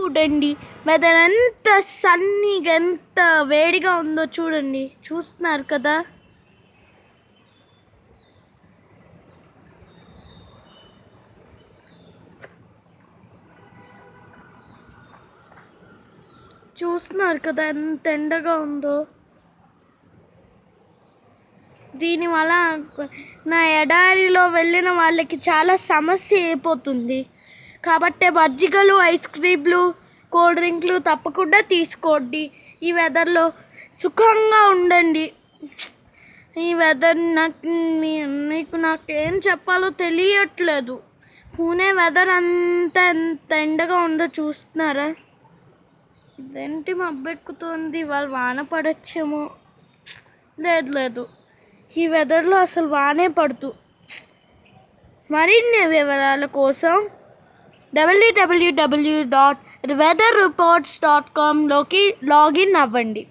చూడండి వెదర్ ఎంత సన్నీగా ఎంత వేడిగా ఉందో చూడండి. చూస్తున్నారు కదా. ఎంత ఎండగా ఉందో. దీనివల్ల నా ఎడారిలో వెళ్ళిన వాళ్ళకి చాలా సమస్య అయిపోతుంది. కాబట్టి మజ్జిగలు, ఐస్ క్రీమ్లు, కూల్ డ్రింక్లు తప్పకుండా తీసుకోండి. ఈ వెదర్లో సుఖంగా ఉండండి. ఈ వెదర్ మీకు నాకేం చెప్పాలో తెలియట్లేదు. పూణే వెదర్ అంతా ఎంత ఎండగా ఉందో చూస్తున్నారా. ఇదేంటి మబ్బెక్కుతోంది, వాళ్ళు వాన పడొచ్చేమో. లేదు, ఈ వెదర్లో అసలు వానే పడుతూ. మరిన్ని వివరాల కోసం www.weatherreports.com లాగిన్ అవ్వండి.